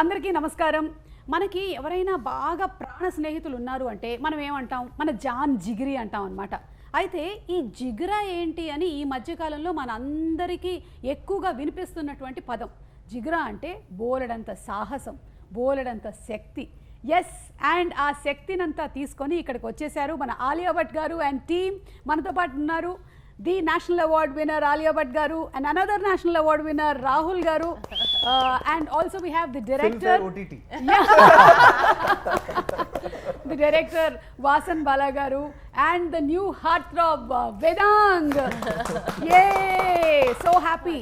అందరికీ నమస్కారం. మనకి ఎవరైనా బాగా ప్రాణ స్నేహితులు ఉన్నారు అంటే మనం ఏమంటాం, మన జాన్ జిగిరి అంటాం అన్నమాట. అయితే ఈ జిగ్రా ఏంటి అని ఈ మధ్యకాలంలో మన అందరికీ ఎక్కువగా వినిపిస్తున్నటువంటి పదం. జిగ్రా అంటే బోలెడంత సాహసం, బోలెడంత శక్తి. ఎస్, అండ్ ఆ శక్తినంతా తీసుకొని ఇక్కడికి వచ్చేసారు మన ఆలియా భట్ గారు అండ్ టీమ్ మనతో పాటు ఉన్నారు. The national award winner Alia Bhatt garu and another national award winner Rahul garu, and also we have the director OTT. The director Vasan Bala garu and the new heartthrob Vedang. Yay, so happy.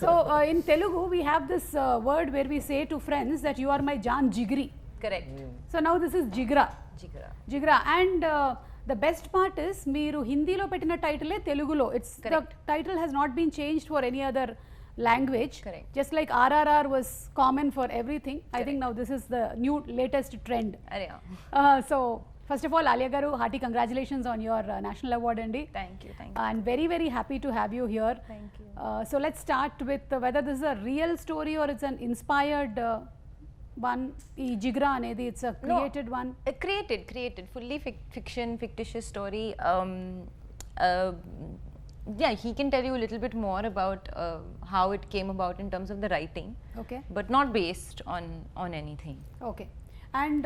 So in Telugu we have this word where we say to friends that you are my Jan Jigri. Correct. So now this is Jigra. Jigra. And the best part is మీరు హిందీలో పెట్టిన టైటిలే తెలుగులో. It's the title has not been changed for any other language. Correct. Just like RRR was common for everything. Correct. I think now this is the new latest trend. So first of all, Alia garu, hearty congratulations on your national award andi. Thank you. And very very happy to have you here. Thank you. So let's start with whether this is a real story or it's an inspired one. ఈ జిగ్రా అనేది it's a created one. Created fully fiction, fictitious story. Yeah, he can tell you a little bit more about how it came about in terms of the writing. Okay. But not based on anything. Okay. And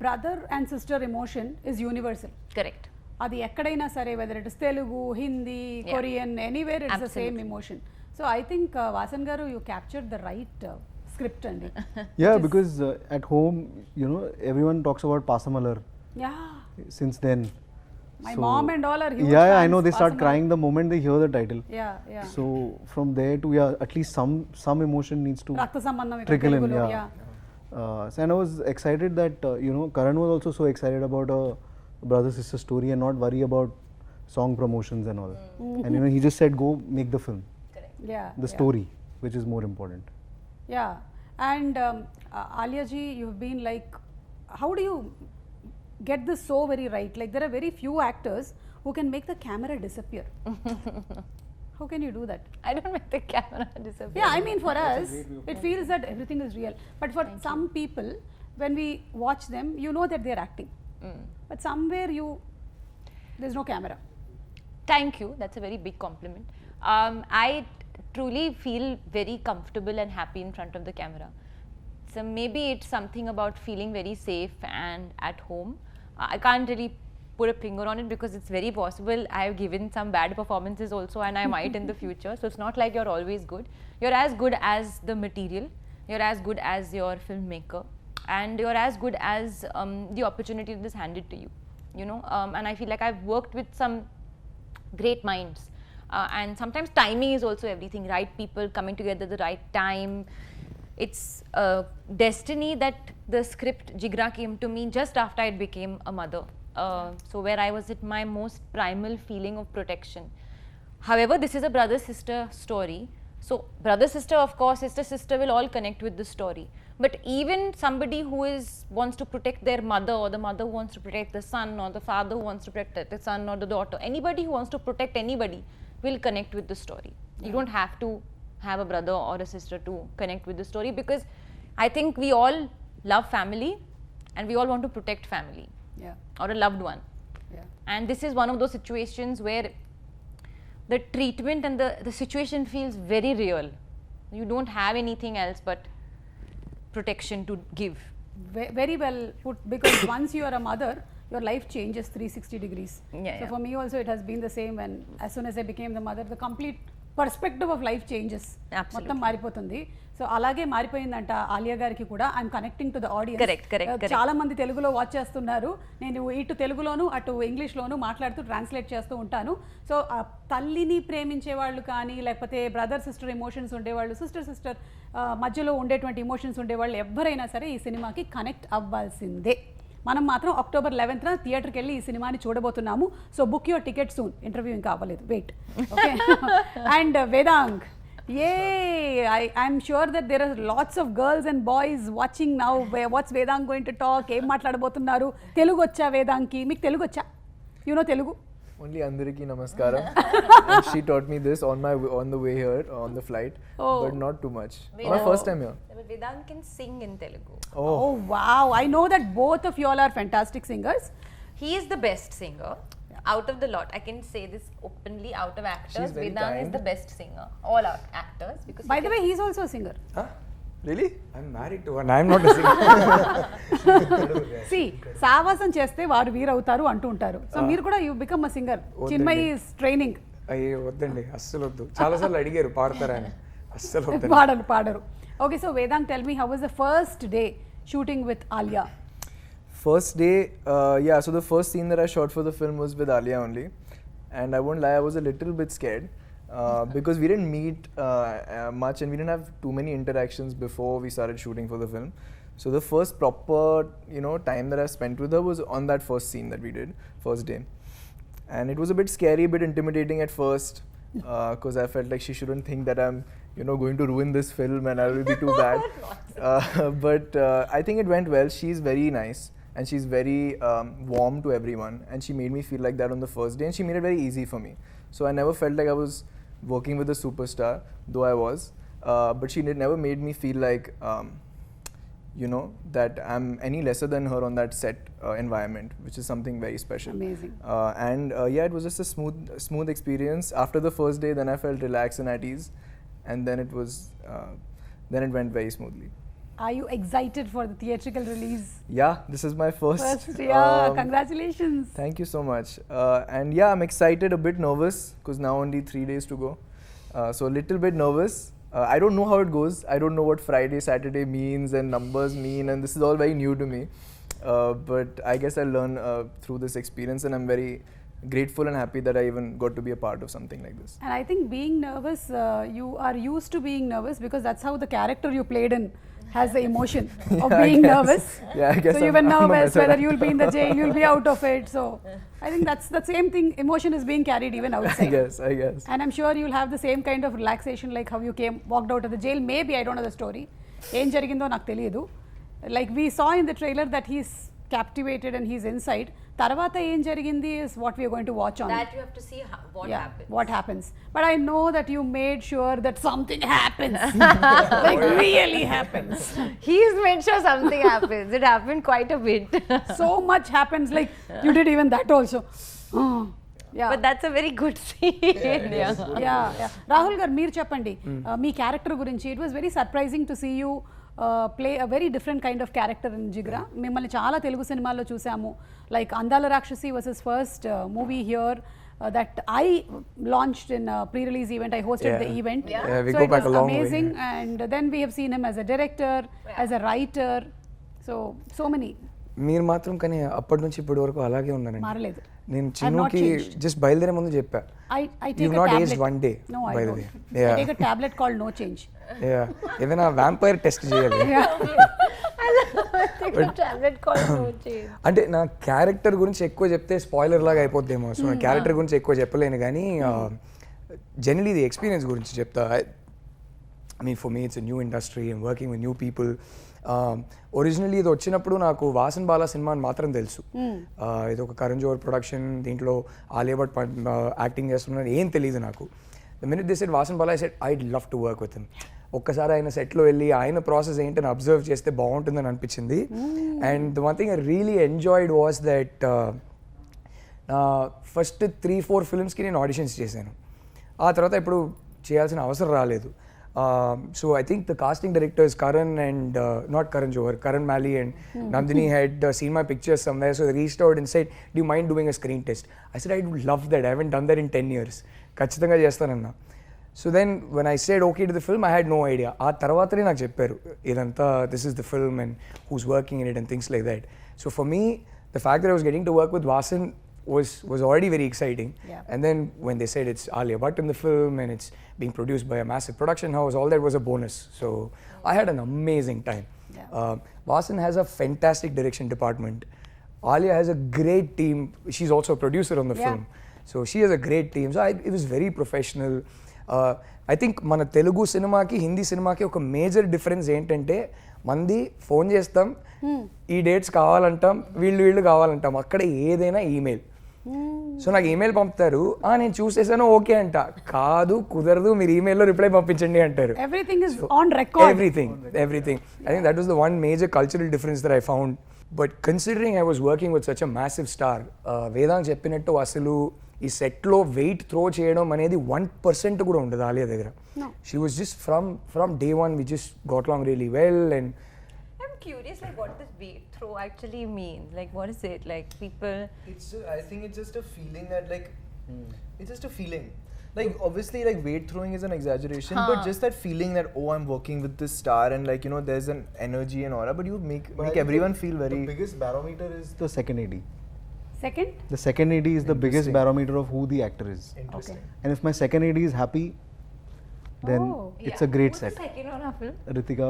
brother and sister emotion is universal. Correct. అది ఎక్కడైనా సరే, whether it is Telugu, Hindi, Korean, anywhere it's the same emotion. So I think Vasan garu, you captured the right script andi. Yeah, because at home, you know, everyone talks about Pasamalar. Yeah. Since then. My mom and all are huge Yeah, I fans, know they start Pasamalar. crying the moment they hear the title. Yeah. So from there to at least some emotion needs to రక్త సంబంధం ఇక్కడ trickle in. తెలుగులో. Yeah. So and I was excited that Karan was also so excited about a brother sister story and not worry about song promotions and all. And he just said go make the film, Yeah. the story, which is more important. Yeah. And Alia ji, you've been like, how do you get this so very right? Like there are very few actors who can make the camera disappear. How can you do that? I don't make the camera disappear. Yeah, I mean for us, it feels that everything is real. But for some people, when we watch them, you know that they're acting. But somewhere there's no camera. Thank you. That's a very big compliment. I truly feel very comfortable and happy in front of the camera. So maybe it's something about feeling very safe and at home. I can't really put a finger on it because it's very possible I have given some bad performances also, and I might in the future. So it's not like you're always good. You're as good as the material. You're as good as your filmmaker, and you're as good as the opportunity that is handed to you. And I feel like I've worked with some great minds. And sometimes timing is also everything. Right people coming together at the right time. It's destiny that the script Jigra came to me just after I became a mother. So where I was at my most primal feeling of protection. However, this is a brother-sister story. So brother-sister, of course, sister-sister will all connect with the story. But even somebody who wants to protect their mother, or the mother who wants to protect the son, or the father who wants to protect the son or the daughter, anybody who wants to protect anybody will connect with the story. You don't have to have a brother or a sister to connect with the story, because I think we all love family and we all want to protect family. Yeah. Or a loved one. Yeah. And this is one of those situations where the treatment and the situation feels very real. You don't have anything else but protection to give. Very well put, because once you are a mother, your life changes 360 degrees. So for me also it has been the same. When as soon as I became the mother, the complete perspective of life changes. మొత్తం మారిపోతుంది. So అలాగే మారిపోయిందంట ఆలియా గారికి కూడా. I'm connecting to the audience. Correct. చాలా మంది తెలుగులో watch చేస్తున్నారు. నేను ఇటు తెలుగులోను అటు ఇంగ్లీష్లోను మాట్లాడుతూ ట్రాన్స్లేట్ చేస్తూ ఉంటాను. సో తల్లిని ప్రేమించే వాళ్ళు కానీ, లేకపోతే బ్రదర్ సిస్టర్ ఎమోషన్స్ ఉండేవాళ్ళు, సిస్టర్ మధ్యలో ఉండేటువంటి ఎమోషన్స్ ఉండేవాళ్ళు ఎవరైనా సరే ఈ సినిమాకి కనెక్ట్ అవ్వాల్సిందే. మనం మాత్రం October 11th థియేటర్కి వెళ్ళి ఈ సినిమాని చూడబోతున్నాము. So book your ticket soon. Interview ఇంకా అవ్వలేదు, wait. Okay. And Vedang, I'm sure that there are lots of girls and boys watching now. What's Vedang going to talk? ఏం మాట్లాడబోతున్నారు? తెలుగు వచ్చా వేదాంగ్కి? మీకు తెలుగు వచ్చా? You know Telugu? Only Andariki Namaskaram. And she taught me this on the way here, on the flight, but not too much. My first time here. Vedang can sing in Telugu. Oh wow, I know that both of you all are fantastic singers. He is the best singer out of the lot. I can say this openly. Out of actors, She's very Vedang is kind. the best singer. All our actors, because By the way, he's also a singer. Huh? Really? I'm married to one. I'm not a singer. See, సావాసం చేస్తే వారు వీరవుతారు అంటూ ఉంటారు. So మీరు కూడా you become a singer. Chinmayi is training. అయ్యే వద్దండి, అస్సలు వద్దు. చాలాసార్లు అడిగారు పాడతారా అని, అస్సలు వద్దండి. పాడరు. Okay, so Vedang, tell me how was the first day shooting with Alia? First day, yeah, so the first scene that I shot for the film was with Alia only. And I won't lie, I was a little bit scared because we didn't meet much and we didn't have too many interactions before we started shooting for the film. So the first proper, time that I spent with her was on that first scene that we did, first day. And it was a bit scary, a bit intimidating at first because I felt like she shouldn't think that I'm, going to ruin this film and I will be too bad. But I think it went well. She's very nice. And she's very warm to everyone, and she made me feel like that on the first day, and she made it very easy for me. So I never felt like I was working with a superstar, though I was. But she never made me feel like, that I'm any lesser than her on that set environment, which is something very special. Amazing. And yeah, it was just a smooth experience. After the first day, then I felt relaxed and at ease, and then then it went very smoothly. Are you excited for the theatrical release? Yeah, this is my first. Congratulations. Thank you so much. And yeah, I'm excited, a bit nervous because now only 3 days to go. So a little bit nervous. I don't know how it goes. I don't know what Friday, Saturday means and numbers mean, and this is all very new to me. But I guess I'll learn through this experience, and I'm very grateful and happy that I even got to be a part of something like this. And I think being nervous, you are used to being nervous because that's how the character you played in has the emotion of being nervous. Yeah, I guess so you were I'm a nervous method whether you'll be in the jail, you'll be out of it. So I think that's the same thing. Emotion is being carried even outside. I guess. And I'm sure you'll have the same kind of relaxation like how you walked out of the jail. Maybe, I don't know the story. ఏం జరిగిందో నాకు తెలియదు. Like we saw in the trailer that he's captivated and he's inside. తర్వాత ఏం జరిగింది is what we are going to watch on. That you have to see What happens. But I know that you made sure that something happens. Like really happens. He's made sure something happens. It happened quite a bit. So much happens. Like you did even that also. Yeah. But that's a very good scene. Yeah. Rahul garu, meer cheppandi. Me character గురించి. It was very surprising to see you play a very different kind of character in Jigra. మిమ్మల్ని చాలా తెలుగు సినిమాల్లో చూసాము. Like అందాల రాక్షసి was his first movie here that I launched in a pre-release event. I hosted the event. We So go it back was a long amazing. way. And then we have seen him as a director, as a writer. So many. మీరు మాత్రం కానీ అప్పటి నుంచి ఇప్పటి వరకు అలాగే ఉన్నానండి. మారలేదు. నేను చిన్నుకి జస్ట్ బయలుదేరే ముందు చెప్పా, I take you've a not tablet. aged one day. No, I by the don't. way. I take a tablet called No Change. ఏదైనా వ్యాంపైర్ టెస్ట్ చేయాలి. Take a tablet called No Change. అంటే నా character గురించి ఎక్కువ చెప్తే spoiler లాగా అయిపోద్దేమో, so నా character గురించి ఎక్కువ చెప్పలేను కానీ జనరలీ ది ఎక్స్పీరియన్స్ గురించి చెప్తా. I mean, for me, it's a new industry. I'm working with new people. Originally ఇది వచ్చినప్పుడు నాకు వాసన్ బాలా సినిమా అని మాత్రం తెలుసు. ఇది ఒక కరణ్ జోహర్ ప్రొడక్షన్, దీంట్లో ఆలియా భట్ యాక్టింగ్ చేస్తున్నారు, ఏం తెలియదు నాకు. The minute they said Vasan Bala, I said I'd love to work with him. ఒక్కసారి ఆయన సెట్లో వెళ్ళి ఆయన ప్రాసెస్ ఏంటని అబ్జర్వ్ చేస్తే బాగుంటుందని అనిపించింది. And the one thing I really enjoyed was that నా ఫస్ట్ 3-4 ఫిల్మ్స్కి నేను ఆడిషన్స్ చేశాను. ఆ తర్వాత ఇప్పుడు చేయాల్సిన అవసరం రాలేదు. So I think the casting directors Karan and not Karan Johar, Karan Mali and Nandini had seen my pictures somewhere, so they reached out and said, do you mind doing a screen test? I said I would love that. I haven't done that in 10 years. ఖచ్చితంగా చేస్తానన్నా. So then when I said okay to the film, I had no idea. ఆ తర్వాతనే నాకు చెప్పారు ఇదంతా, this is the film and who's working in it and things like that. So for me, the fact that I was getting to work with Vasan was already very exciting. And then when they said it's Alia Bhatt in the film and it's being produced by a massive production house, all that was a bonus. So I had an amazing time. Vasan has a fantastic direction department. Alia has a great team. She's also a producer on the film. So she has a great team. So it was very professional. I think మన తెలుగు సినిమాకి హిందీ సినిమాకి ఒక major difference ఏంటంటే, మంది phone చేస్తాం, ఈ dates కావాలంటాం, వీళ్ళు కావాలంటాం. అక్కడ ఏదైనా ఈమెయిల్. సో నాకు ఈమెయిల్ పంపుతారు, నేను చూసేసాను ఓకే అంట, కాదు కుదరదు మీరు ఈమెయిల్లో రిప్లై పంపించండి అంటారు. Everything is on record. Everything. I think that was the one major cultural difference that I found. But considering I was working with such a massive star, Vedang చెప్పినట్టు అసలు ఈ సెట్లో వెయిట్ త్రో చేయడం అనేది 1% కూడా ఉండదు ఆలియా దగ్గర. She was just from day one we just got along really well. And I'm curious, like, what does weight throw actually mean? Like, what is it? Like, people. I think it's just a feeling that like, it's just a feeling. Like obviously, like weight throwing is an exaggeration, but just that feeling that I'm working with this star and like there's an energy and aura, but you make everyone feel very. The biggest barometer is the second AD. Second? The second AD is the biggest barometer of who the actor is. Interesting. And if my second AD is happy, then it's a great Who's set. the second one, Afil? Ritika,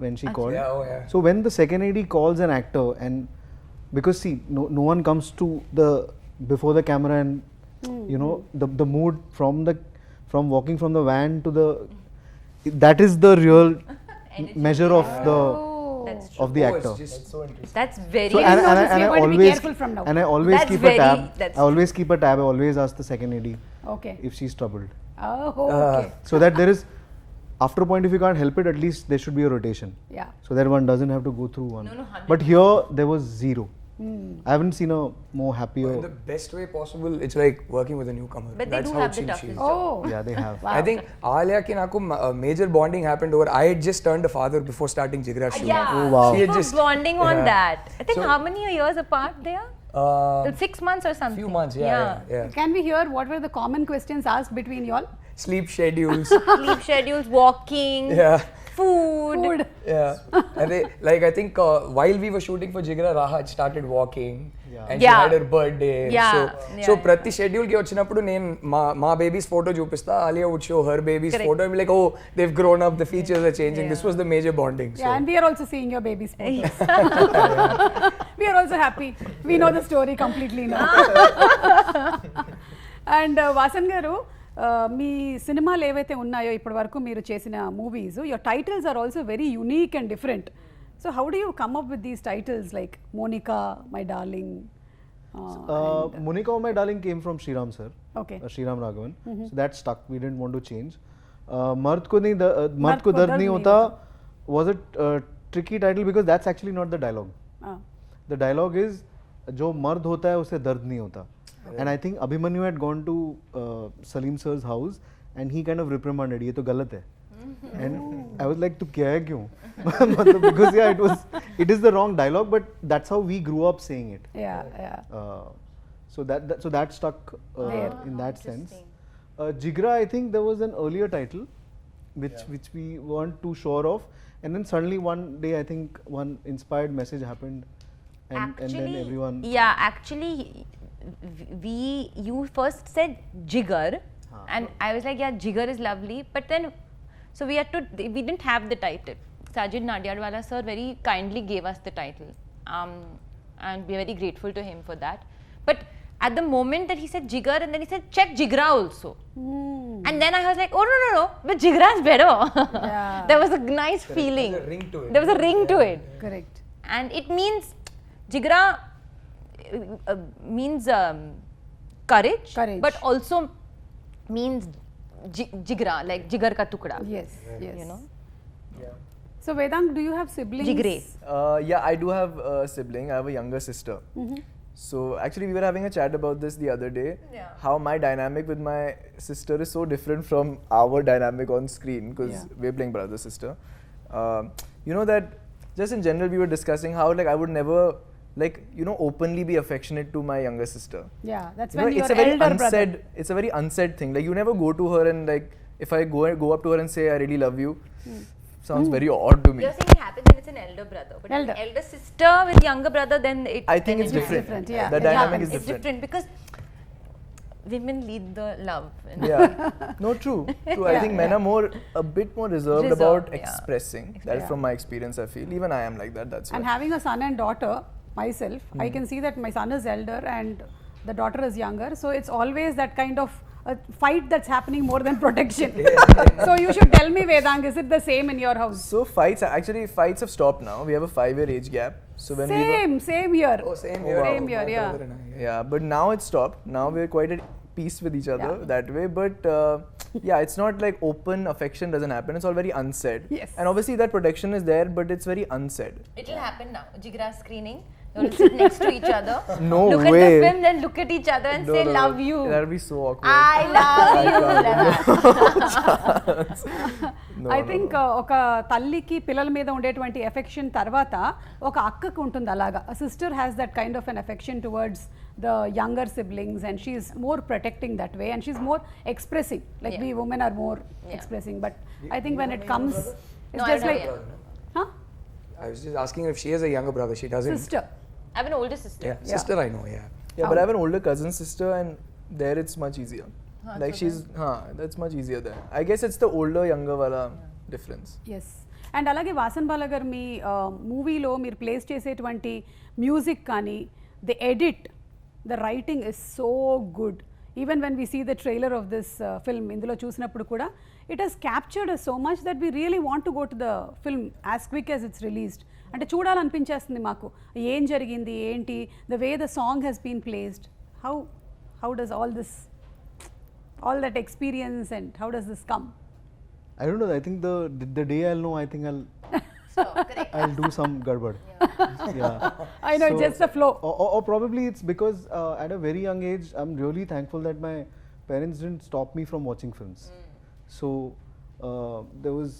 when she called. yeah. So when the second AD calls an actor, and because see, no one comes to the before the camera and the mood from walking from the van to the, that is the real measure of That's of the actor. Just So interesting. That's very. So Even and, though and, this and we I are going to be always careful from now. and I always That's keep a tab. that's I always keep a tab. I always ask the second AD Okay. if she's troubled, Oh, okay. so that there is, after a point, if you can't help it, at least there should be a rotation, Yeah. so that one doesn't have to go through one. No, 100%. But here there was zero. I haven't seen a more happier. in the best way possible. It's like working with a newcomer. But they That's do how have the chill she toughest is. job. Oh. Yeah, they have. Wow. I think Alia ki naku major bonding happened over. I had just turned a father before starting Jigra shoot. Yeah. Oh, wow. She We had were just bonding on yeah. that. I think So- how many years apart they are? 6 months or something. Few months, yeah. Can we hear what were the common questions asked between y'all? Sleep schedules. Sleep schedules, walking, Yeah. food. Yeah. And they, like I think while we were shooting for Jigra, Rahat started walking. And she Yeah. had her birthday. Yeah. So ప్రతి schedule కి వచ్చినప్పుడు నేను మా babies photo చూపిస్తా, Alia would show her baby's Correct. photo and be like, oh, they've grown up, the features are changing. This was the major bonding. So. Yeah, and we are also seeing your baby's photos. We are also happy. We know the story completely now. And Vasan garu, మీ సినిమాలు ఏవైతే ఉన్నాయో ఇప్పటి వరకు మీరు చేసిన movies, your titles are also very unique and different. So how do you come up with these titles like Monica, my darling? Monica, my darling, came from Shriram sir. Okay. Shriram Raghavan. So that stuck. We didn't want to change. Mard ko dard nahi hota was a tricky title because that's actually not the dialogue. The dialogue is जो मर्द होता है उसे दर्द नहीं होता. And I think Abhimanyu had gone to Salim sir's house and he kind of reprimanded, ये तो गलत है. And I was like, तू क्या है क्यों? Because yeah, it is the wrong dialogue, but that's how we grew up saying it. Yeah. So that stuck in that sense. Jigra, I think there was an earlier title which we weren't too sure of, and then suddenly one day I think one inspired message happened, and then everyone. Yeah, actually, you first said Jigar, and I was like, yeah, Jigar is lovely, but then so we didn't have the title. Sajid Nadiadwala sir very kindly gave us the title, and we're very grateful to him for that. But at the moment that he said Jigar, and then he said check Jigra also, and then I was like, oh no, but Jigra is better. Yeah. There was a nice feeling. There was a ring to it. There was a ring to it. Correct. And it means Jigra means courage, but also means jigra, like jigar ka tukda. Yes. You know. Yeah. So Vedang, do you have siblings? Jigre. Yeah, I do have a sibling. I have a younger sister. So actually, we were having a chat about this the other day. Yeah. How my dynamic with my sister is so different from our dynamic on screen because we're playing brother sister. You know that just in general, we were discussing how like I would never openly be affectionate to my younger sister. Yeah, that's You know, when it's your a very elder unsaid. brother. It's a very unsaid thing. Like you never go to her and like if I go up to her and say I really love you, sounds very odd to me. You're saying it happens when it's an elder brother, but Elder. an elder sister with younger brother, then it. I think then it's it different. different, yeah. The It dynamic happens. is It's different. different because women lead the love. you know. Yeah. No, true. I think men are a bit more reserved about Reserved, yeah. expressing. That is from my experience. I feel even I am like that. That's And why. having a son and daughter, myself, I can see that my son is elder and the daughter is younger. So it's always that kind of fight that's happening more than protection. So you should tell me, Vedang, is it the same in your house? So fights have stopped now. We have a 5-year age gap. So when Same here. Oh, same Oh, here. wow. Same here, My yeah. brother and I, yeah, but now it's stopped. Now we're quite at peace with each other Yeah. that way. But yeah, it's not like open affection doesn't happen. It's all very unsaid. Yes. And obviously that protection is there, but it's very unsaid. It will happen now. Jigra screening. You'll sit next to each other. No look way. at the film, then look at each other and say, love you. That'll be so awkward. I love you. I think ఒక తల్లికి పిల్లల మీద ఉండేటువంటి affection తర్వాత ఒక అక్కకు ఉంటుంది అలాగా sister has that kind of an affection towards the younger siblings and she's more protecting that way and she's more expressing like we women are more expressing but I think when it comes it's No, I just don't like know. I was just asking if she has a younger brother. She doesn't. Sister I have an older sister. Yeah, sister I know. Yeah. Yeah, but I have an older cousin sister, and there it's much easier. Like she's, that's much easier there. I guess it's the older younger wala difference. Yes and అలాగే వాసన్ బాల గారు మీ మూవీలో మీరు place చేసేటువంటి music కానీ the edit the writing is so good even when we see the trailer of this film ఇందులో చూసినప్పుడు కూడా it has captured so much that we really want to go to the film as quick as it's released అంటే చూడాలనిపించేస్తుంది మాకు ఏం జరిగింది ఏంటి the way the song has been placed how does all that experience and how does this come? I don't know. I think the day I'll know, I think I'll do some gadbad. Yeah. I know, just the flow. Or probably it's because at a very young age, I'm really thankful that my parents didn't stop me from watching films. So there was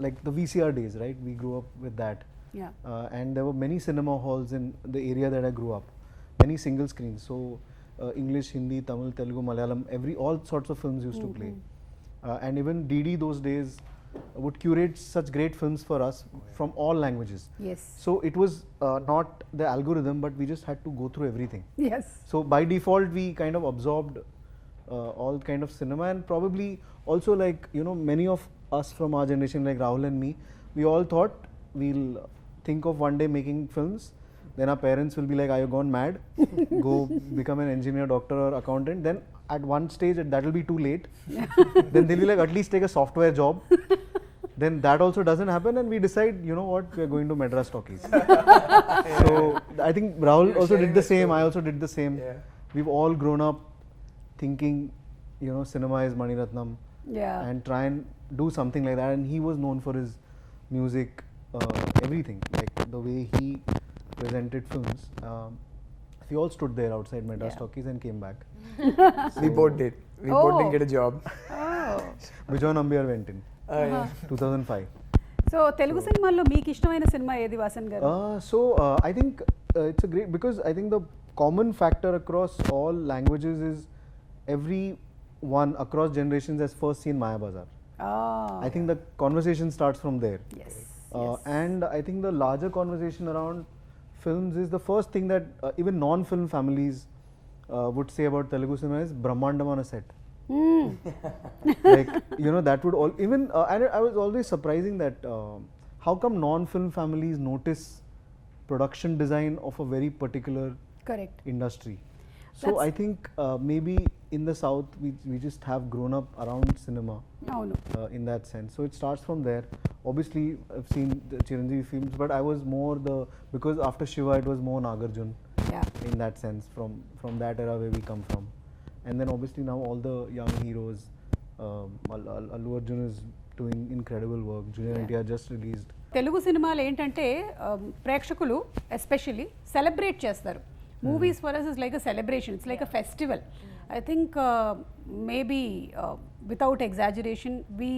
like the VCR days, right? We grew up with that. Yeah. And there were many cinema halls in the area that I grew up. Many single screens. So English, Hindi, Tamil, Telugu, Malayalam, all sorts of films used to play. And even DD those days would curate such great films for us from all languages. Yes. So it was not the algorithm, but we just had to go through everything. Yes. So by default, we kind of absorbed all kind of cinema, and probably also like, you know, many of us from our generation, like Rahul and me, we all thought we'll think of one day making films. Then our parents will be like, are you gone mad? Go become an engineer, doctor or accountant. Then at one stage that will be too late. Then they'll be like, at least take a software job. Then that also doesn't happen, and we decide, you know what, we are going to Madras Talkies. So I think Rahul also did the same, I also did the same. Yeah. We've all grown up thinking, you know, cinema is Mani Ratnam. Yeah. And try and do something like that. And he was known for his music, everything, like the way he presented films. We all stood there outside Madras Talkies and came back. We both did. We both didn't get a job. Bijoy Nambiar went in, Yeah. 2005. So Telugu సినిమాల్లో మీకు ఇష్టమైన cinema ఏది వాసన్ గారు? I think it's a great, because I think the common factor across all languages is everyone across generations has first seen Maya Bazaar. I think the conversation starts from there. Yes. And I think the larger conversation around films is the first thing that even non-film families would say about Telugu cinema is Brahmandam on a set. Like, you know, that would all even and I was always surprising that how come non-film families notice production design of a very particular correct. industry. So That's- I think maybe in the south we just have grown up around cinema అవును. in that sense. So it starts from there. Obviously I've seen the Chiranjeevi films, but I was more because after Shiva it was more Nagarjun Yeah. in that sense, from that era where we come from. And then obviously now all the young heroes, Allu Arjun is doing incredible work. Junior NTR just released. Telugu సినిమాలు ఏంటంటే ప్రేక్షకులు especially celebrate చేస్తారు. Movies for us is like a celebration, it's like a festival. I think maybe without exaggeration we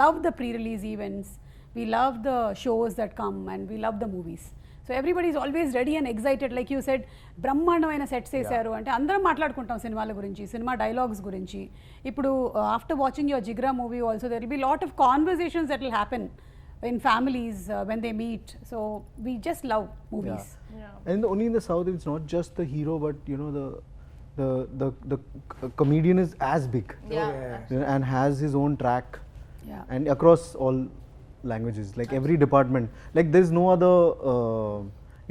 love the pre release events, we love the shows that come and we love the movies. So everybody is always ready and excited. Like you said, బ్రహ్మాండమైన sets వేశారు అంటే అందరం మాట్లాడుకుంటాం సినిమాల గురించి, cinema dialogues గురించి. ఇప్పుడు after watching your Jigra movie also there will be lot of conversations that will happen in families when they meet. So we just love movies. And only in the south it's not just the hero, but you know the comedian is as big. You know, and has his own track. Yeah. And across all languages, like every department, like there's no other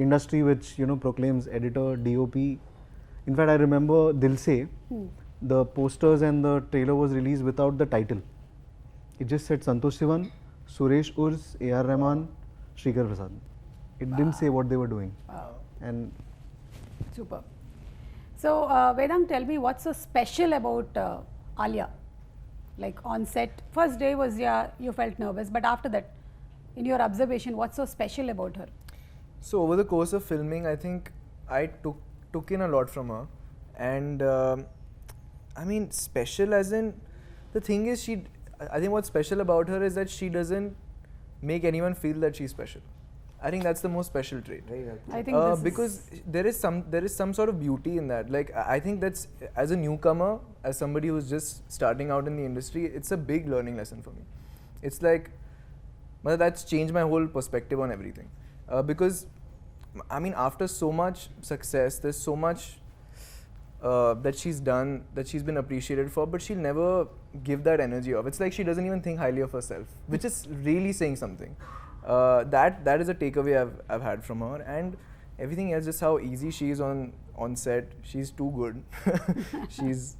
industry which, you know, proclaims editor, DOP. In fact, I remember Dil Se, the posters and the trailer was released without the title. It just said Santosh Sivan, Suresh Urs, A.R. Rahman, Shrikar Prasad. It didn't say what they were doing. And Super. So, Vedang, tell me what's so special about Alia? Like on set, first day was, yeah, you felt nervous, but after that, in your observation, what's so special about her? So over the course of filming, I think I took in a lot from her, and I mean special as in, the thing is I think what's special about her is that she doesn't make anyone feel that she's special. I think that's the most special trait. I think this because there is some sort of beauty in that. Like I think that's, as a newcomer, as somebody who's just starting out in the industry, it's a big learning lesson for me. It's like, well, that's changed my whole perspective on everything. Because I mean, after so much success, there's so much that she's done, that she's been appreciated for, but she'll never give that energy off. It's like she doesn't even think highly of herself, which is really saying something. That is a takeaway I've had from her, and everything else, just how easy she is on set. She's too good. She's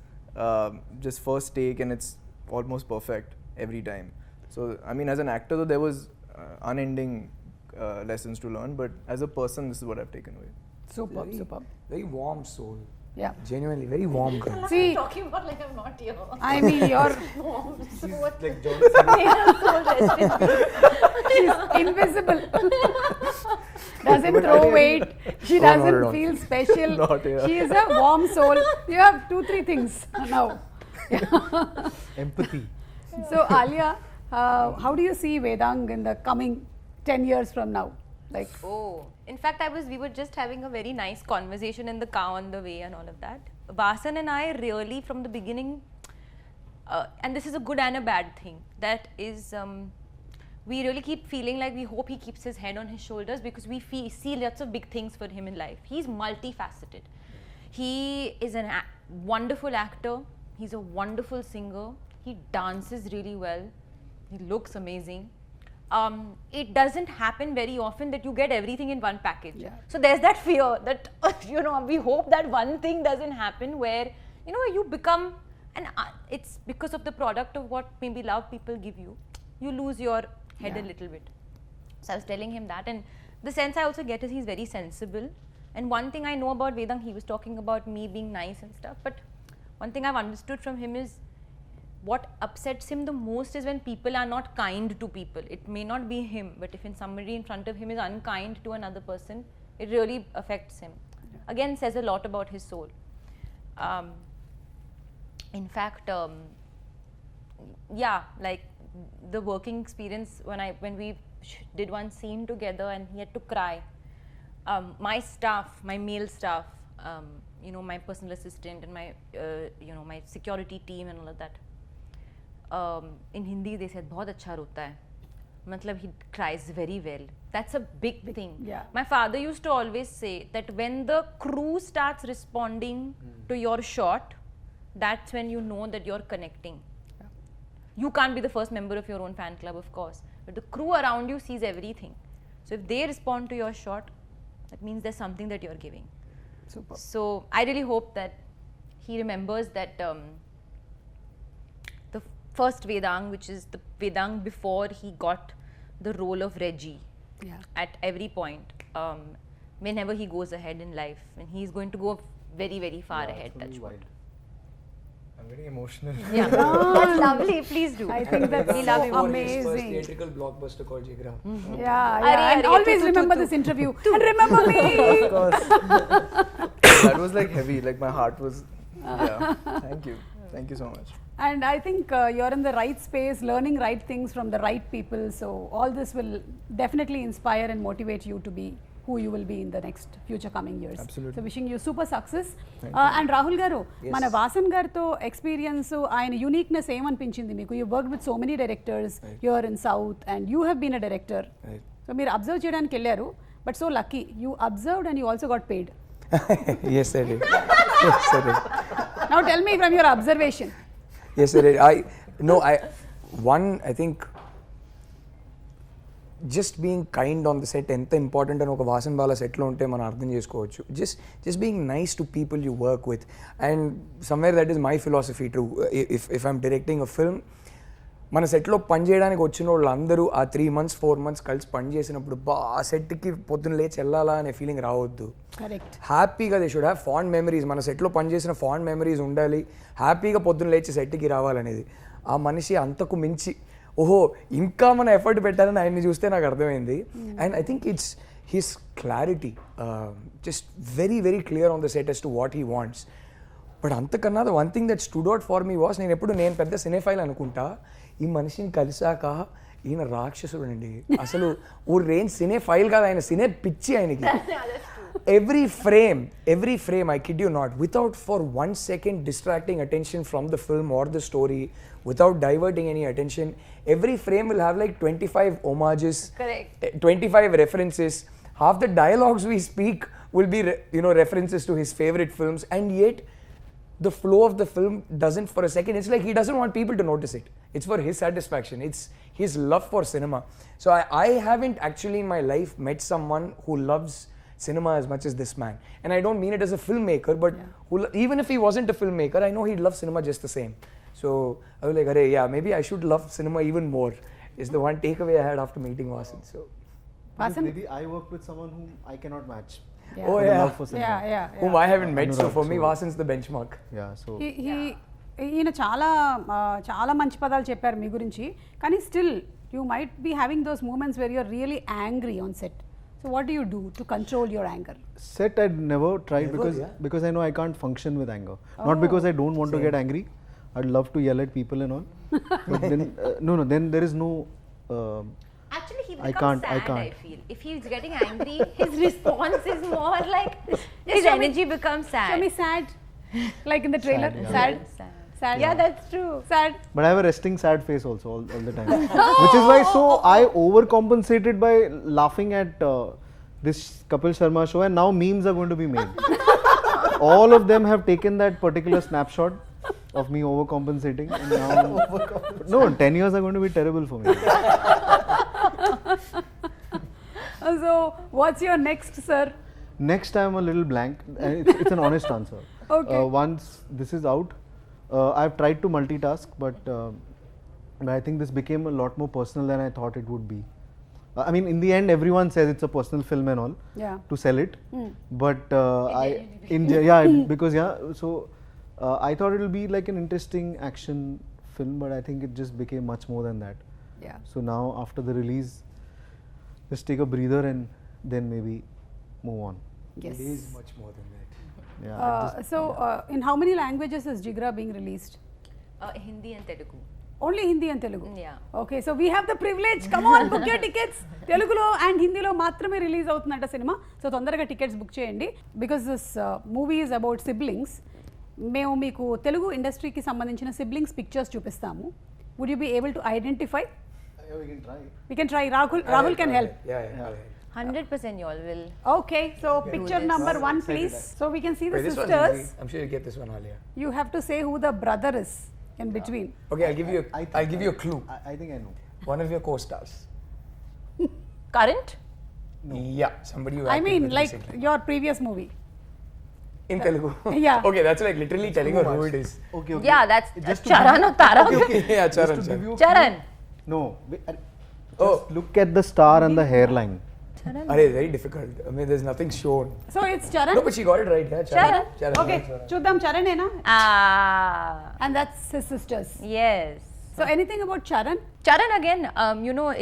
just first take, and it's almost perfect every time. So I mean, as an actor, though, there was unending lessons to learn, but as a person, this is what I've taken away. Superb, superb. Very warm soul. Yeah. Genuinely, very warm girl. See, talking about like I'm not here. I mean, you're So what? Like she's invisible. Doesn't throw weight. She not at doesn't all. feel special. Not here. She is a warm soul. You have 2-3 things now. empathy. So, Alia, how do you see Vedang in the coming 10 years from now? Like, Oh, in fact, we were just having a very nice conversation in the car on the way and all of that. Vasan and I really, from the beginning, and this is a good and a bad thing, that is, we really keep feeling like we hope he keeps his head on his shoulders, because we see lots of big things for him in life. He's multifaceted. He is a wonderful actor. He's a wonderful singer. He dances really well. He looks amazing. It doesn't happen very often that you get everything in one package. Yeah. So there's that fear that, we hope that one thing doesn't happen where, you become, and it's because of the product of what maybe love people give you, you lose your head a little bit. So I was telling him that, and the sense I also get is he's very sensible. And one thing I know about Vedang, he was talking about me being nice and stuff, but one thing I've understood from him is, what upsets him the most is when people are not kind to people. It may not be him, but if somebody in front of him is unkind to another person, it really affects him. Again, says a lot about his soul. In fact, like the working experience, when we did one scene together and he had to cry, my staff, my male staff, my personal assistant and my my security team and all of that, in Hindi they said बहुत अच्छा रोता है, मतलब he cries very well. That's a big thing. Yeah. My father used to always say that when the crew starts responding to your shot, that's when you know that you're connecting. Yeah. You can't be the first member of your own fan club, of course, but the crew around you sees everything. So if they respond to your shot, that means there's something that you're giving. super. So I really hope that he remembers that the first Vedang, which is the Vedang before he got the role of Reggie, Yeah. at every point, whenever he goes ahead in life, and he's going to go very, very far ahead. Touch wood. I'm getting emotional. Yeah, that's lovely. Please do. I think that's We love so him. First amazing. theatrical blockbuster called Jigra. Yeah, Arey, and arey, always tu, tu, remember tu, this interview. And remember me. Of course. That was like heavy. Like my heart was. Yeah. Thank you. Thank you so much. And I think you're in the right space, learning right things from the right people. So all this will definitely inspire and motivate you to be who you will be in the next future coming years. Absolutely. So wishing you super success. Thank And Rahul garu, Yes. mana Vasan garto experience, ఆయన uniqueness ఏమనిపించింది మీకు? You worked with so many directors here in South, and you have been a director. Right. So మీరు observe చేయడానికి వెళ్ళారు, but so lucky you observed and you also got paid. Yes, I did. Yes, I did. Now tell me from your observation. Yes, I did. I think just being kind on the set ఎంత important అని ఒక వాసన్ బాల సెట్లో ఉంటే మనం అర్థం చేసుకోవచ్చు. Just being nice to people you work with, and somewhere that is my philosophy to if I'm directing a film, మన సెట్లో పనిచేయడానికి వచ్చిన వాళ్ళు అందరూ ఆ 3 months 4 months కలిసి పని చేసినప్పుడు ఆ సెట్కి పొద్దున్న లేచి వెళ్ళాలా అనే ఫీలింగ్ రావద్దు. హ్యాపీగా they should have fond memories, మన సెట్లో పనిచేసిన ఫాండ్ మెమరీస్ ఉండాలి, హ్యాపీగా పొద్దున్న లేచి సెట్కి రావాలనేది. ఆ మనిషి అంతకు మించి ఓహో ఇంకా మన ఎఫర్ట్ పెట్టాలని ఆయన్ని చూస్తే నాకు అర్థమైంది. And I think it's his clarity, just very very clear on the set as to what he wants. But అంతకన్నా the one thing that stood out for me was, నేను పెద్ద సినేఫైల్ అనుకుంటా, ఈ మనిషిని కలిసాక ఈయన రాక్షసుడు అండి. అసలు ఓ రేంజ్ సినేఫైల్ కాదు, ఆయన సినే పిచ్చి ఆయనకి. every frame, I kid you not, without for 1 second distracting attention from the film or the story, without diverting any attention, every frame will have like 25 homages, correct, 25 references. Half the dialogues we speak will be references to his favorite films, and yet the flow of the film doesn't for a second. It's like he doesn't want people to notice it. It's for his satisfaction. It's his love for cinema. So I haven't actually in my life met someone who loves cinema as much as this man. And I don't mean it as a filmmaker, but even if he wasn't a filmmaker, I know he'd love cinema just the same. So I was like, yeah, maybe I should love cinema even more. Is the one takeaway I had after meeting Vasan. So Vasan? Maybe I work with someone whom I cannot match. Yeah. Oh The yeah. love for cinema. Yeah. Whom I haven't met. So Anurag, for me, so- Vasan's the benchmark. Yeah, so ఈయన చాలా మంచి పదాలు చెప్పారు మీ గురించి, కానీ still you might be having those moments where you're really angry on set. So what do you do to control your anger? set I'd never tried Never, yeah. because I know I can't function with anger. Not because I don't want to get angry. I'd love to yell at people and all. But then then there is no Actually, he I becomes can't- I sad, can't. I feel. If he's getting angry, his response is more like his show me- energy becomes sad. Show me sad, like in the trailer. Sad, yeah. Sad. Yeah, that's true. Sad. But I have a resting sad face also all the time. Which is why I overcompensated by laughing at this Kapil Sharma show, and now memes are going to be made. All of them have taken that particular snapshot of me overcompensating, and now 10 years are going to be terrible for me. So what's your next, sir? Next I'm a little blank. It's an honest answer. Okay. Once this is out, I've tried to multitask, but I think this became a lot more personal than I thought it would be. I mean, in the end, everyone says it's a personal film and all Yeah. to sell it, but So I thought it'll be like an interesting action film, but I think it just became much more than that. Yeah. So now after the release, just take a breather and then maybe move on. Yes. It is much more than that. Yeah. In how many languages is Jigra being released? Hindi and Telugu. Only Hindi and Telugu? Yeah. Okay, so we have the privilege. Come on, book your tickets. Telugulo and Hindilo మాత్రమే release అవుతుందంట సినిమా. So తొందరగా tickets book చేయండి. Because this movie is about siblings. మేము మీకు తెలుగు ఇండస్ట్రీకి సంబంధించిన siblings pictures చూపిస్తాము. Would you be able to identify? We can try. We can try. Rahul can help. Yeah. 100% you all will. Okay, so picture number 1 please. So we can see the Wait, this one's sisters. easy. I'm sure you get this one, Alia. You have to say who the brother is in between. Okay, I'll give you a clue. I think I know. One of your co-stars. Current? Yeah, somebody you I acted mean with like recently. your previous movie. In Telugu. Yeah. Okay, that's like literally telling her who it is. Okay. Yeah, that's Just to Charan or Taran. Yeah, Just Charan. to give you a Charan. clue- No. Just Oh. look at the star and the hairline. It's very difficult. I mean, there's nothing shown. So it's Charan. No, but she got it right. Yeah, Charan. Charan. Okay, Charan. చూద్దాం Charan ena. Ah, And that's his sisters. yes. So anything about Charan? Charan again,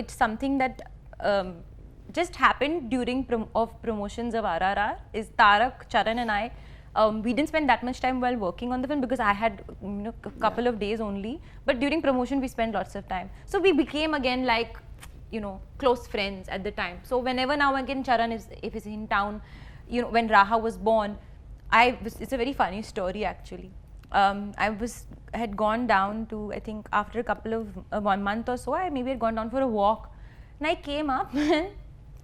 it's something that just happened during promotions of RRR. Is Tarak, Charan and I, we didn't spend that much time while working on the film because I had a couple of days only. But during promotion we spent lots of time. So we became again like close friends at the time. So whenever now again Charan if he's in town, when Raha was born, it's a very funny story actually. I had gone down to, I think after a couple of 1 month or so, I maybe had gone down for a walk, and I came up and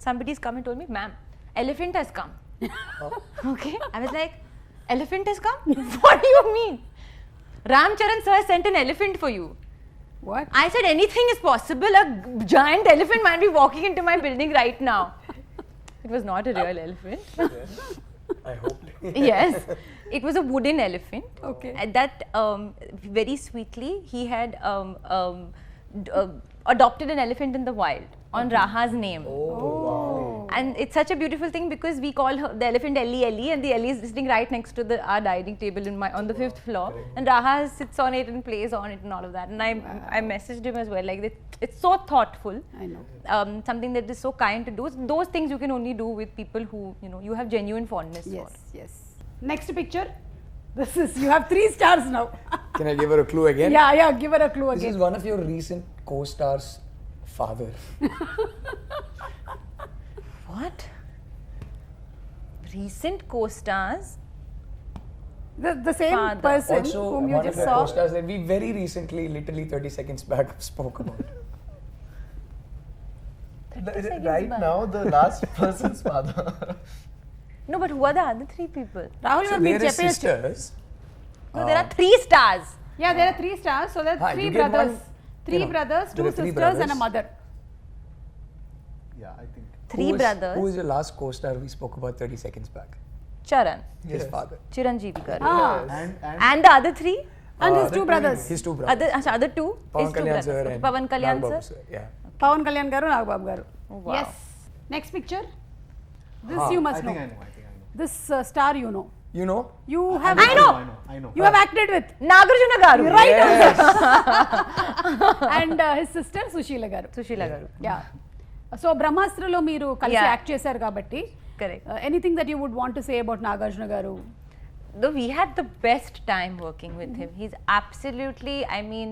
somebody's come and told me, ma'am, elephant has come. Okay, I was like, elephant has come? What do you mean? Ram Charan sir sent an elephant for you. What? I said anything is possible. A giant elephant might be walking into my building right now. It was not a real elephant. I hope. Yes, it was a wooden elephant. Okay. And that very sweetly he had adopted an elephant in the wild on Raha's name. Oh. And it's such a beautiful thing because we call her, the elephant Ellie, and the Ellie is sitting right next to our dining table on the 5th floor, and Raha sits on it and plays on it and all of that. And I messaged him as well, like it's so thoughtful. I know. Something that is so kind to do. Those things you can only do with people who you have genuine fondness for. Yes. Next picture. This is, you have 3 stars now. Can I give her a clue again? Yeah, give her a clue This again. is one of your recent co-stars' father. What? Recent co-stars? The same Father. person Also, whom you one of just the saw. co-stars that we very recently, literally 30 seconds back, spoke about. Right now, the last person's father. No, but who are the other 3 people? Rahul So గారు మీకు there are చెప్పేయచ్చు. sisters. No, there are 3 stars. Yeah, there are 3 stars. So there are 3 you get brothers. one, 3 brothers, there 2 are 3 sisters and a brothers. mother. Yeah, I think. 3 brothers. Who is the last co-star we spoke about 30 seconds back? Charan, His father. Chiranjeevi garu. And And the other 3? And his 2 brothers. His 2 brothers. Other 2? Pawan His 2 Kalyan brothers. sir Okay, and Pawan Kalyan Nagbabu sir. Yeah. Pawan Kalyan garu, Nagbabu garu. Oh, wow. Yes. Next picture. This you must I know. think I know. This star you know. You know? You have. I know. I know. You have acted with. Nagarjuna garu. Right. Yes. And his sister Sushila garu. Sushila garu. Yeah. So బ్రహ్మాస్త్రలో మీరు కలిసి Yeah. Act చేశారు కాబట్టి Correct. Anything that you would want to say about Nagarjuna garu. Though we had the best time working with him. He's absolutely, I mean,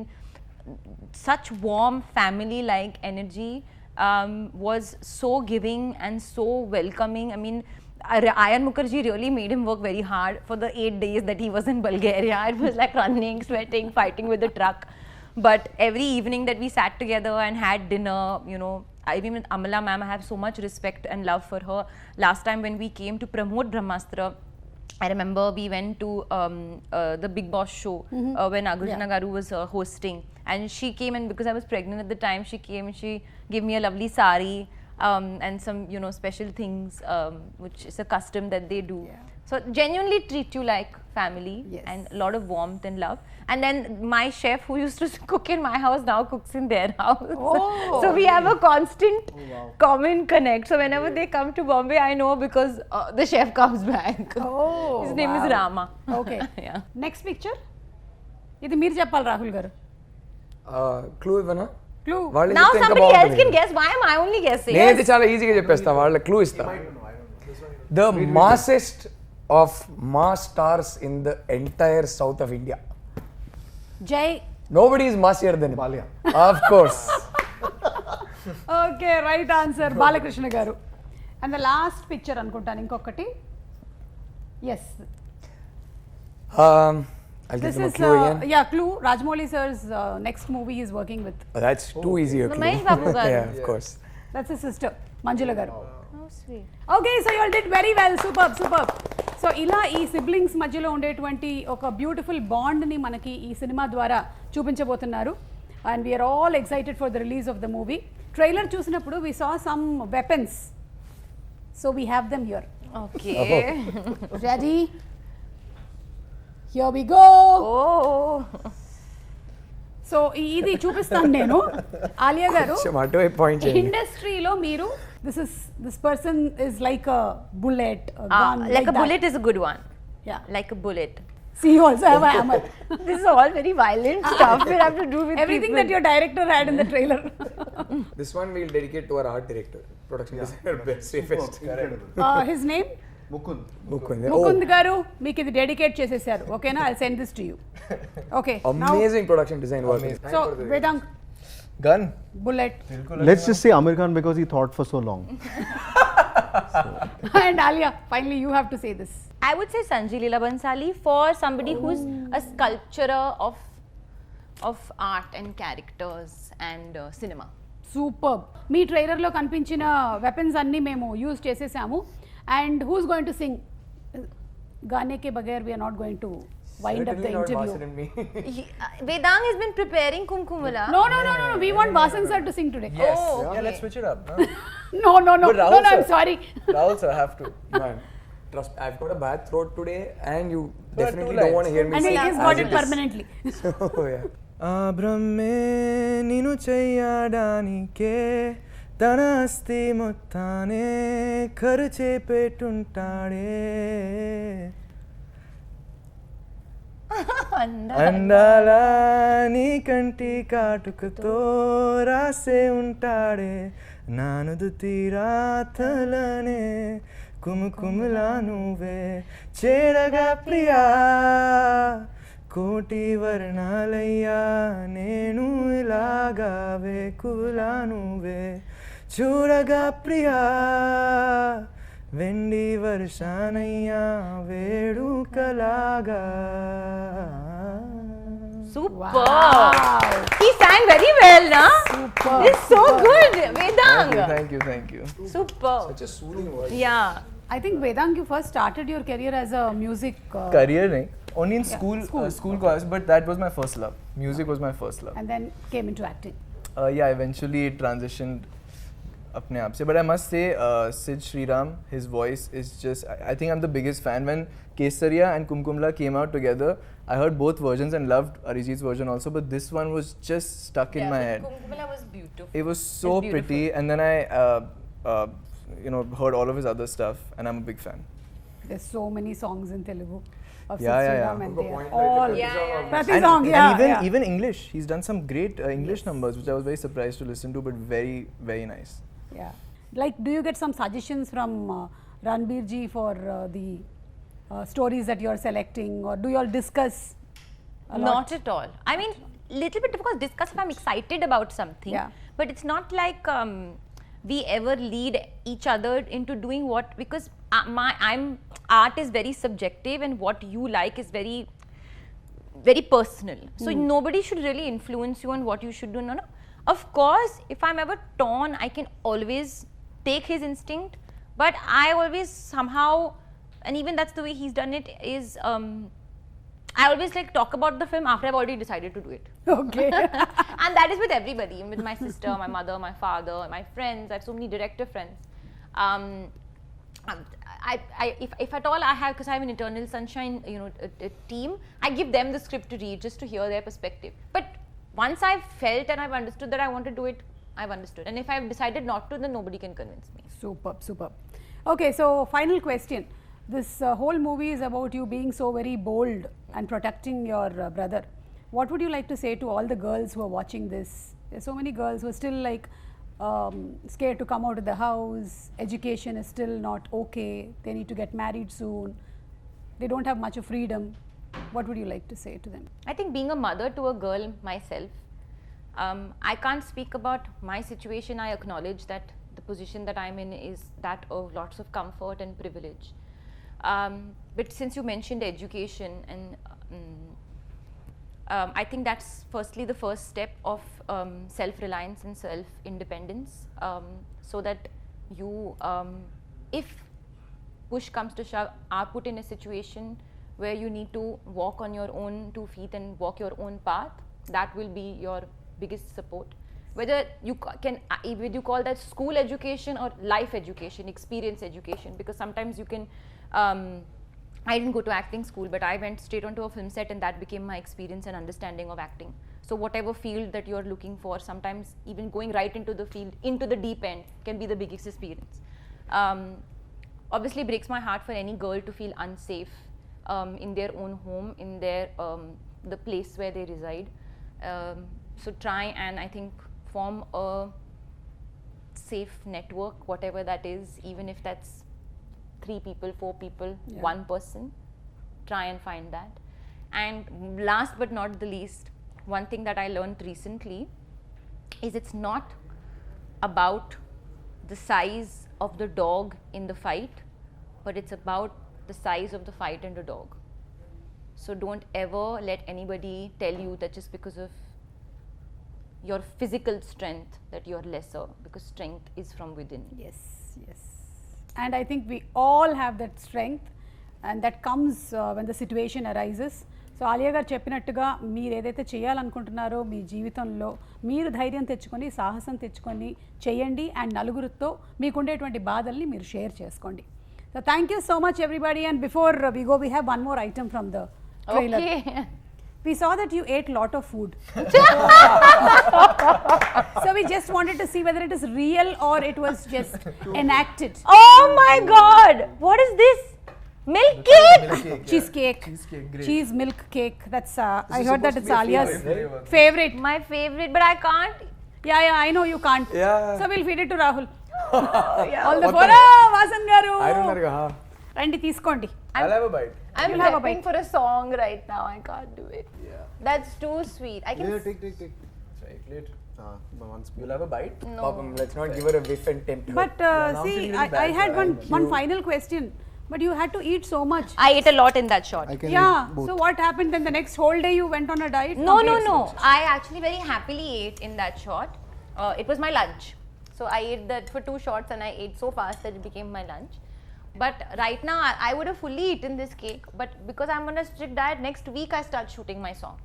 such warm family-like energy, was so giving and so welcoming. I mean, Ayan Mukherjee really made him work very hard for the 8 days that he was in Bulgaria. It was like running, sweating, fighting with the truck. But every evening that we sat together and had dinner, even with Amala ma'am, I have so much respect and love for her. Last time when we came to promote Brahmastra, I remember we went to the Big Boss show when Nagarjuna Garu was hosting, and she came, and because I was pregnant at the time, she came and she gave me a lovely sari and some special things, which is a custom that they do. So genuinely treat you like family. Yes. And a lot of warmth and love. And then my chef who used to cook in my house now cooks in their house. Oh, So we have a constant common connect. So whenever they come to Bombay, I know because the chef comes back. Oh, His name is wow. Rama. Okay. Yeah. Next picture. ఇది మీరు చెప్పాలి రాహుల్ గారు. Clue ఇవ్వనా? Clue. వాళ్ళు Now చెప్తే ఇంకా somebody else బాగుంటుంది. can guess. Why am I only guessing? నేనైతే చాలా ఈజీగా చెప్పేస్తా, వాళ్ళ క్లూ ఇస్తా. The massest of mass stars in the entire south of India. జై. Nobody is massier than him. Alia. Of course. Okay, right answer Balakrishna garu. And the last picture అనుకుంటాను ఇంకొకటి. Yes, I'll give this them a is clue again. Yeah clue. Rajamouli sir's next movie is working with. That's too easy a clue. Mahesh Babu garu. Yeah, of course. That's his sister Manjula garu. How sweet. Okay, so you all did very well. Super. So ఇలా ఈ siblings మధ్యలో ఉండేటువంటి ఒక beautiful బాండ్ని మనకి ఈ cinema ద్వారా చూపించబోతున్నారు. And we are all excited for the release of the movie. Trailer చూసినప్పుడు we saw some weapons, so we have them here. Okay. Ready? Here we go. Oh. So ఇది చూపిస్తాను నేను. ఆలియా గారు, కొంచెం అటువైపు point చేయండి. ఇండస్ట్రీలో మీరు this person is like a bullet, Like a bullet is a good one. Yeah. Like a bullet. See, you also have a hammer. This is all very violent stuff we have to do with Everything people. that your director had in the trailer. This one we'll dedicate to our art director, production designer, best, safest. Incredible. His name? Mukund. Mukund. Mukund garu, మీకు ఇది dedicate చేసేసారు. ఓకేనా? I'll send this to you. Okay. Amazing production design work. So, Vedang, Gun. bullet, Let's just say Amir Khan because he thought for so long. and Alia. Finally, you have to say this. I would say Sanjay Leela Bansali for somebody who's a sculpturer of art and characters and cinema. Super. మీ ట్రైలర్లో కనిపించిన weapons అన్నీ మేము use చేసేసాము. And who's going to sing? గానే కే బగైర్ we are not going to wind up the Certainly not interview. Vasan and me. Vedang has been preparing Kumkumala. No. We want Vasan sir to sing today. Yes. Oh, Yeah, okay. let's switch it up. Huh? No. But Rahul I'm sir- sorry. Rahul sir, have to. Man, trust me, I've got a bad throat today, and you But definitely two don't want to lines. hear me And sing. he's as got it is. permanently. So yeah. బ్రహ్మే నిను చెయ్యడానికే తన అస్థి మొత్తానే ఖర్చే పెట్టుంటాడే అందాల నీ కంటి కాటుకతో రాసే ఉంటాడే నానుదు తీరాతలనే కుముకుములా నువ్వే చేరగా ప్రియా కోటి వర్ణాలయ్యా నేను ఇలాగా వేకులా నువ్వే చూడగా ప్రియా వెండి వర్షానయ్యా వేడుకలాగా Super. Wow. He sang very well, na? Super. It's so good, Vedang. Thank you. Super. Such a soothing voice. Yeah. I think Vedang, you first started your career as a music. Career nahi, only in Yeah, school school. college, but that was my first love. Music was my first love. And then came into acting. Yeah, eventually it transitioned apne aap se. But I must say, Sid Sriram, his voice is just, I think I'm the biggest fan. When Kesaria and Kumkumla came out together, I heard both versions and loved Arijit's version also, but this one was just stuck in my head. Kumkumala was beautiful. It was so It's beautiful. pretty, and then I heard all of his other stuff, and I'm a big fan. There's so many songs in Telugu of Yeah, Sid yeah, Sriram yeah. and Good they are point, like all the Yeah. Prati And, song, and yeah, even yeah. even English, he's done some great English numbers, which I was very surprised to listen to, but very, very nice. Yeah. Like, do you get some suggestions from Ranbir ji for the stories that you are selecting, or do you all discuss a lot? Not at all. I mean, little bit, of course, discuss if I'm excited about something. Yeah. But it's not like we ever lead each other into doing what, because art is very subjective, and what you like is very, very personal. So nobody should really influence you on what you should do. No. Of course, if I'm ever torn, I can always take his instinct, but I always somehow, and even that's the way he's done it, is I always like talk about the film after I've already decided to do it. Okay. And that is with everybody, with my sister, my mother, my father, my friends. I have so many director friends. If at all I have, because I have an Eternal Sunshine, a team, I give them the script to read just to hear their perspective. But once I've felt and I've understood that I want to do it, I've understood. And if I've decided not to, then nobody can convince me. Superb. Okay, so final question. This whole movie is about you being so very bold and protecting your brother. What would you like to say to all the girls who are watching this? There's so many girls who are still like scared to come out of the house. Education is still not okay. They need to get married soon. They don't have much of freedom. What would you like to say to them? I think being a mother to a girl myself, I can't speak about my situation. I acknowledge that the position that I'm in is that of lots of comfort and privilege. But since you mentioned education, and I think that's firstly the first step of self-reliance and self-independence, so that you, if push comes to shove, are put in a situation where you need to walk on your own 2 feet and walk your own path, that will be your biggest support. Whether you can, whether you call that school education or life education, experience education, because sometimes you can, I didn't go to acting school, but I went straight onto a film set, and that became my experience and understanding of acting. So whatever field that you're looking for, sometimes even going right into the field, into the deep end, can be the biggest experience. Obviously breaks my heart for any girl to feel unsafe in their own home, in their the place where they reside. So try and, I think, form a safe network, whatever that is, even if that's 3 people, 4 people, 1 person. Try and find that. And last but not the least, one thing that I learned recently is it's not about the size of the dog in the fight, but it's about the size of the fight and the dog. So don't ever let anybody tell you that just because of your physical strength that you're lesser, because strength is from within. Yes. And I think we all have that strength, and that comes when the situation arises. So Alia గారు చెప్పినట్టుగా మీరు ఏదైతే చేయాలనుకుంటున్నారో మీ జీవితంలో మీరు ధైర్యం తెచ్చుకొని సాహసం తెచ్చుకొని చేయండి అండ్ నలుగురితో మీకుండేటువంటి బాధల్ని మీరు షేర్ చేసుకోండి. So thank you so much everybody and before we go we have one more item from the trailer. We saw that you ate lot of food. So we just wanted to see whether it is real or it was just enacted. Oh my god! What is this? Milk cake? Cheesecake. great. Cheese milk cake. That's I heard that supposed to it's be a Alia's favorite. favorite. My favorite, but I can't. Yeah, I know you can't. Yeah. So we'll feed it to Rahul. All the four. Vasan garu. ఐదున్నరగా రండి తీసుకోండి. I'll have a bite. I'm You'll have a prepping bite. for a song right now. I can't do it. Yeah. That's too sweet. I can. Yeah, take. Chocolate. Once. You'll have a bite? No. పాపం let's not give her a whiff and tempt her. But now see, feeling really I bad had for one final question. But you had to eat so much. I ate a lot in that shot. I can Yeah. eat both. So what happened then? The next whole day you went on a diet? No. Complete? I actually very happily ate in that shot. It was my lunch. So I ate that for 2 shots and I ate so fast that it became my lunch. But right now I would have fully eaten this cake. But because I'm on a strict diet, next week I start shooting my song.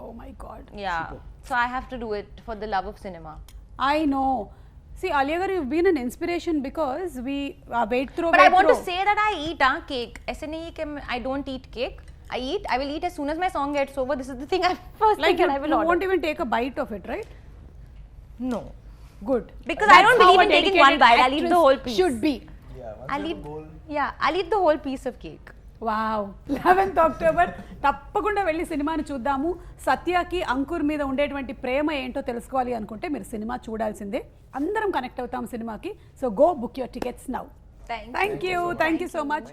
Oh my God. Yeah. So I have to do it for the love of cinema. I know. See, Alia garu, you've been an inspiration because we weight throw. But I weight want throw. to say that I eat cake. ऐसे नहीं है कि I don't eat cake. I will eat as soon as my song gets over. This is the thing first Like thing you, that I will you order. won't even take a bite of it, right? No. Good. Because That's I don't how believe a in taking one dedicated bite. I'll eat the actress whole piece. Should be. Yeah, once I'll you eat. have a bowl. Yeah, I'll eat the whole piece of cake. Wow 11th October తప్పకుండా వెళ్ళి సినిమాని చూద్దాము. సత్యకి అంకుర్ మీద ఉండేటువంటి ప్రేమ ఏంటో తెలుసుకోవాలి అనుకుంటే మీరు సినిమా చూడాల్సిందే. అందరం కనెక్ట్ అవుతాం సినిమాకి. So go book your tickets now. Thank you. Thank you so much.